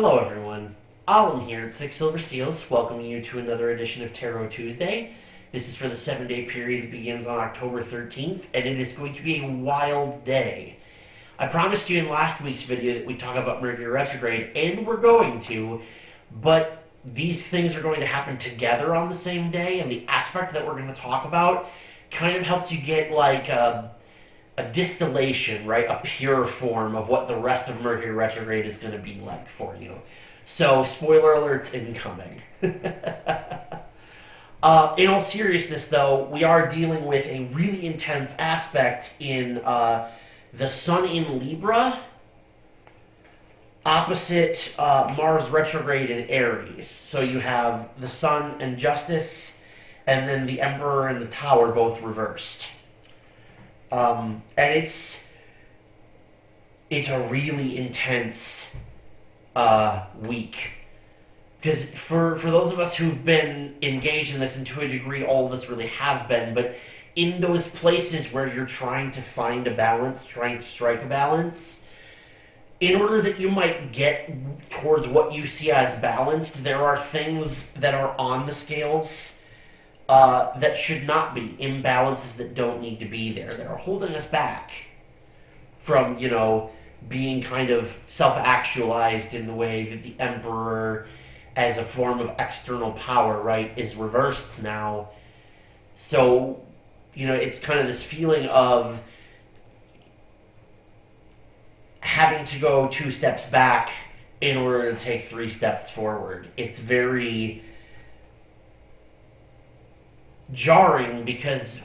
Hello everyone, Alam here at Six Silver Seals, welcoming you to another edition of Tarot Tuesday. This is for the 7-day period that begins on October 13th, and it is going to be a wild day. I promised you in last week's video that we'd talk about Mercury retrograde, and we're going to, but these things are going to happen together on the same day, and the aspect that we're going to talk about kind of helps you get like a distillation, right? A pure form of what the rest of Mercury retrograde is going to be like for you. So, spoiler alerts incoming. In all seriousness, though, we are dealing with a really intense aspect in the Sun in Libra, opposite Mars retrograde in Aries. So you have the Sun and Justice, and then the Emperor and the Tower both reversed. And it's a really intense week. Because for those of us who've been engaged in this, and to a degree all of us really have been, but in those places where you're trying to find a balance, trying to strike a balance, in order that you might get towards what you see as balanced, there are things that are on the scales that should not be, imbalances that don't need to be there, that are holding us back from, being kind of self-actualized in the way that the Emperor, as a form of external power, right, is reversed now. So, it's kind of this feeling of having to go 2 steps back in order to take 3 steps forward. It's very jarring because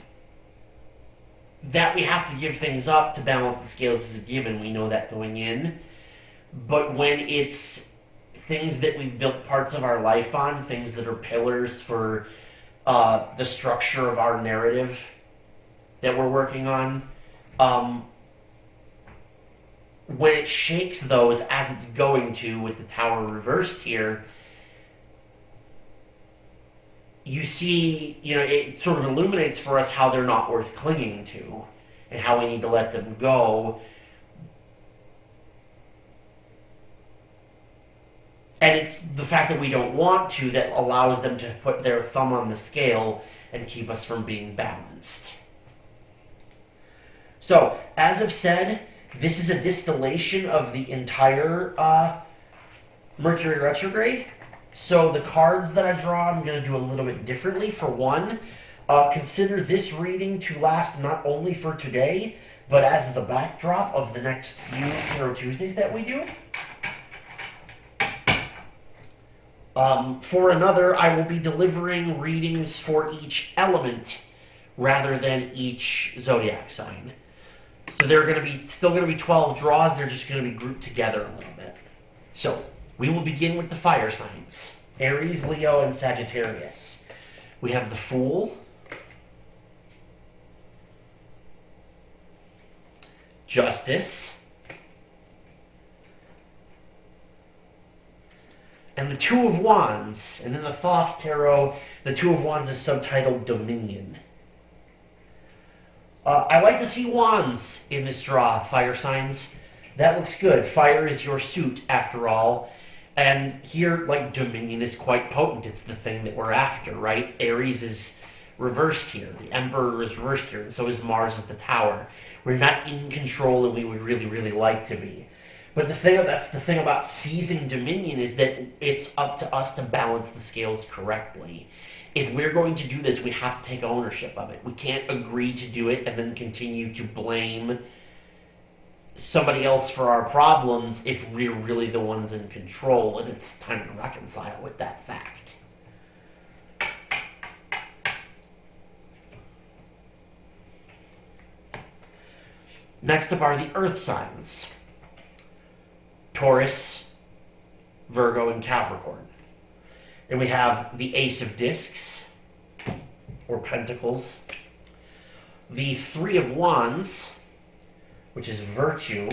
that we have to give things up to balance the scales is a given. We know that going in. But when it's things that we've built parts of our life on, things that are pillars for the structure of our narrative that we're working on, when it shakes those, as it's going to with the Tower reversed here, you see, it sort of illuminates for us how they're not worth clinging to and how we need to let them go. And it's the fact that we don't want to that allows them to put their thumb on the scale and keep us from being balanced. So, as I've said, this is a distillation of the entire Mercury retrograde. So the cards that I draw, I'm going to do a little bit differently. For one, consider this reading to last not only for today, but as the backdrop of the next few Tarot Tuesdays that we do. For another, I will be delivering readings for each element rather than each zodiac sign. So they're still going to be 12 draws. They're just going to be grouped together a little bit. So we will begin with the fire signs: Aries, Leo, and Sagittarius. We have the Fool, Justice, and the Two of Wands. And in the Thoth Tarot, the Two of Wands is subtitled Dominion. I like to see wands in this draw, fire signs. That looks good. Fire is your suit, after all. And here, Dominion is quite potent. It's the thing that we're after, right? Aries is reversed here. The Emperor is reversed here. And so is Mars as the Tower. We're not in control and we would really, really like to be. But that's the thing about seizing Dominion, is that it's up to us to balance the scales correctly. If we're going to do this, we have to take ownership of it. We can't agree to do it and then continue to blame somebody else for our problems if we're really the ones in control, and it's time to reconcile with that fact. Next up are the earth signs: Taurus, Virgo, and Capricorn. Then we have the Ace of Discs, or Pentacles, the Three of Wands, which is Virtue,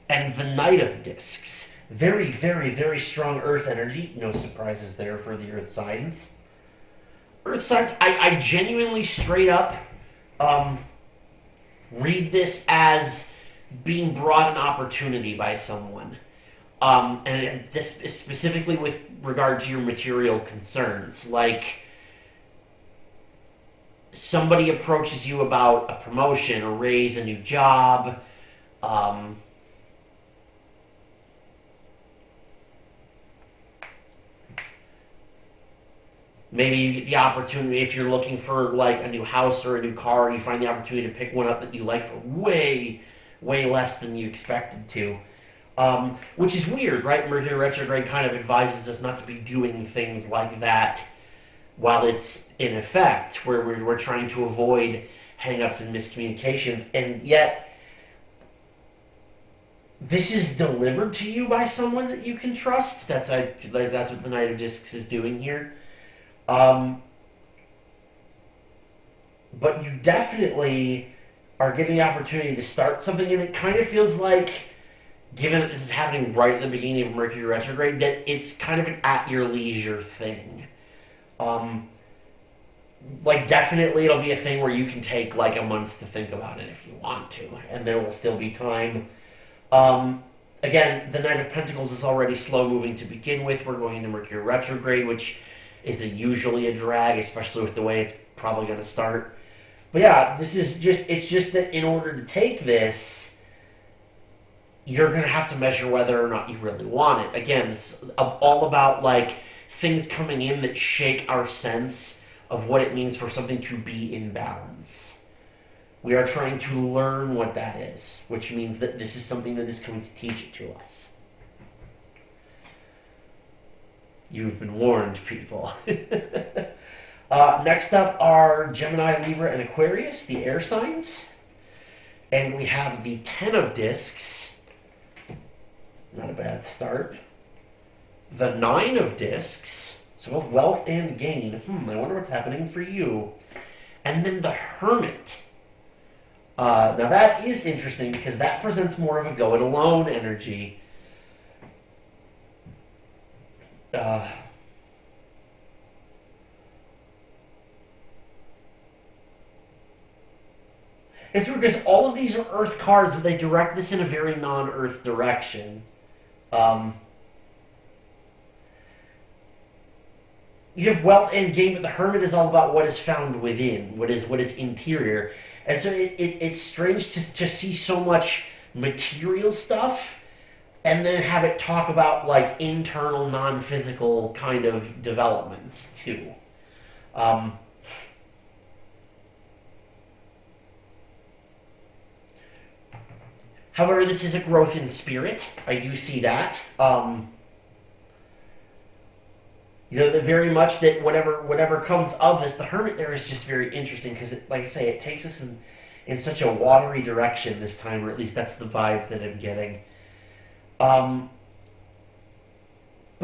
and the Knight of Discs. Very, very, very strong earth energy. No surprises there for the earth signs. Earth signs, I genuinely straight up read this as being brought an opportunity by someone. And this is specifically with regard to your material concerns. Like, somebody approaches you about a promotion, a raise, a new job. Um, Maybe you get the opportunity, if you're looking for like a new house or a new car, you find the opportunity to pick one up that you like for way, way less than you expected to. Which is weird, right? Mercury retrograde kind of advises us not to be doing things like that while it's in effect, where we're trying to avoid hangups and miscommunications. And yet, this is delivered to you by someone that you can trust. That's what the Knight of Discs is doing here. Um, but you definitely are getting the opportunity to start something, and it kind of feels like, given that this is happening right at the beginning of Mercury retrograde, that it's kind of an at your leisure thing. Um, like, definitely it'll be a thing where you can take like a month to think about it if you want to, and there will still be time. Um, Again, the Knight of Pentacles is already slow moving to begin with. We're going into Mercury retrograde, which is usually a drag, especially with the way it's probably going to start. But yeah, it's just that in order to take this, you're going to have to measure whether or not you really want it. Again, it's all about like things coming in that shake our sense of what it means for something to be in balance. We are trying to learn what that is, which means that this is something that is coming to teach it to us. You've been warned, people. Next up are Gemini, Libra, and Aquarius, the air signs. And we have the Ten of Discs. Not a bad start. The Nine of Discs. So both wealth and gain. I wonder what's happening for you. And then the Hermit. Now that is interesting because that presents more of a go it alone energy. It's weird because all of these are Earth cards, but they direct this in a very non-Earth direction. Um, you have wealth and gain, but the Hermit is all about what is found within, what is interior, and so it's strange to see so much material stuff and then have it talk about like internal, non-physical kind of developments too. Um, However, this is a growth in spirit. I do see that. That very much that whatever comes of this, the Hermit there is just very interesting because, like I say, it takes us in such a watery direction this time, or at least that's the vibe that I'm getting. But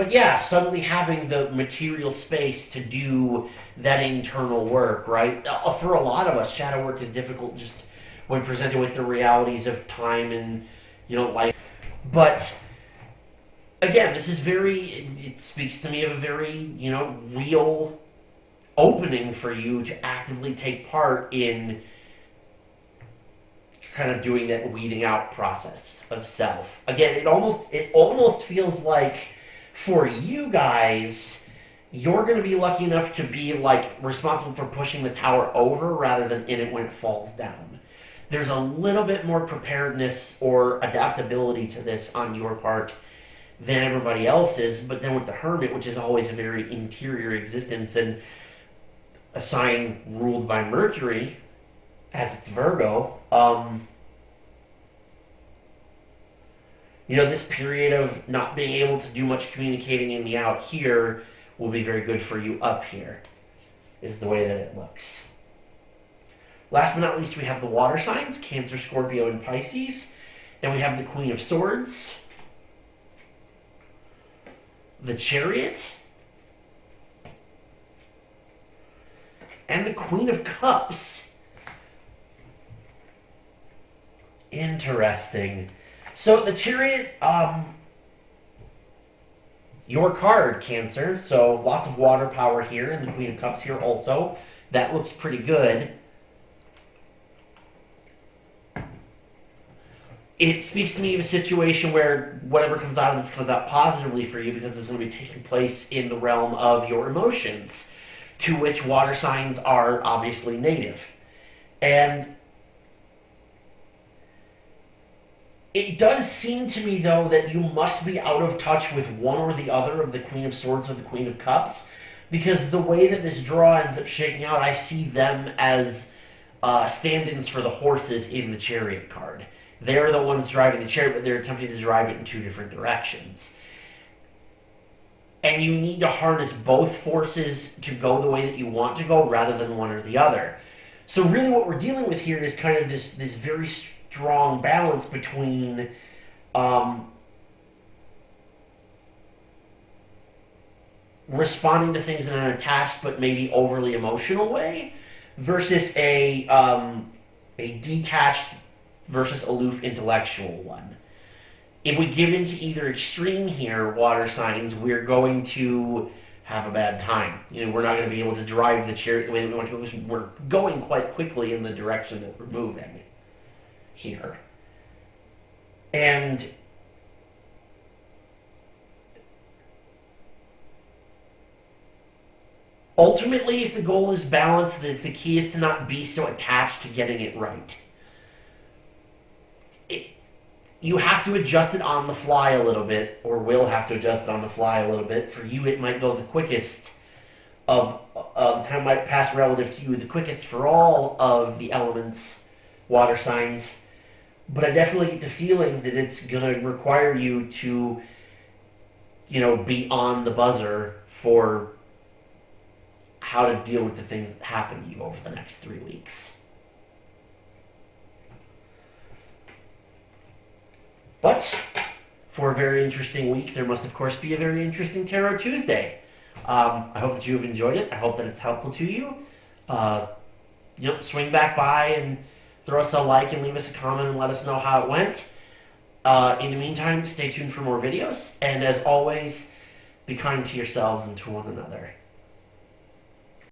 yeah, suddenly having the material space to do that internal work, right? For a lot of us, shadow work is difficult just when presented with the realities of time and life. But again, this is it speaks to me of a very real opening for you to actively take part in kind of doing that weeding out process of self. Again, it almost feels like for you guys, you're going to be lucky enough to be like responsible for pushing the tower over rather than in it when it falls down. There's a little bit more preparedness or adaptability to this on your part than everybody else's, but then with the Hermit, which is always a very interior existence and a sign ruled by Mercury, as it's Virgo, this period of not being able to do much communicating in the out here will be very good for you up here, is the way that it looks. Last but not least, we have the water signs, Cancer, Scorpio, and Pisces. And we have the Queen of Swords, the Chariot, and the Queen of Cups. Interesting. So the Chariot, your card, Cancer. So lots of water power here, and the Queen of Cups here also. That looks pretty good. it speaks to me of a situation where whatever comes out of this comes out positively for you because it's going to be taking place in the realm of your emotions, to which water signs are obviously native. And it does seem to me, though, that you must be out of touch with one or the other of the Queen of Swords or the Queen of Cups, because the way that this draw ends up shaking out, I see them as stand-ins for the horses in the Chariot card. They're the ones driving the chariot, but they're attempting to drive it in two different directions. And you need to harness both forces to go the way that you want to go rather than one or the other. So really what we're dealing with here is kind of this very strong balance between responding to things in an attached but maybe overly emotional way versus a detached versus aloof intellectual one. If we give into either extreme here, water signs, we're going to have a bad time. We're not going to be able to drive the chariot the way that we want to go. We're going quite quickly in the direction that we're moving here. And ultimately, if the goal is balance, the key is to not be so attached to getting it right. You have to adjust it on the fly a little bit, or will have to adjust it on the fly a little bit. For you, it might go the quickest of time might pass relative to you, the quickest for all of the elements, water signs. But I definitely get the feeling that it's going to require you to, be on the buzzer for how to deal with the things that happen to you over the next 3 weeks. But for a very interesting week, there must, of course, be a very interesting Tarot Tuesday. I hope that you have enjoyed it. I hope that it's helpful to you. Swing back by and throw us a like and leave us a comment and let us know how it went. In the meantime, stay tuned for more videos. And as always, be kind to yourselves and to one another.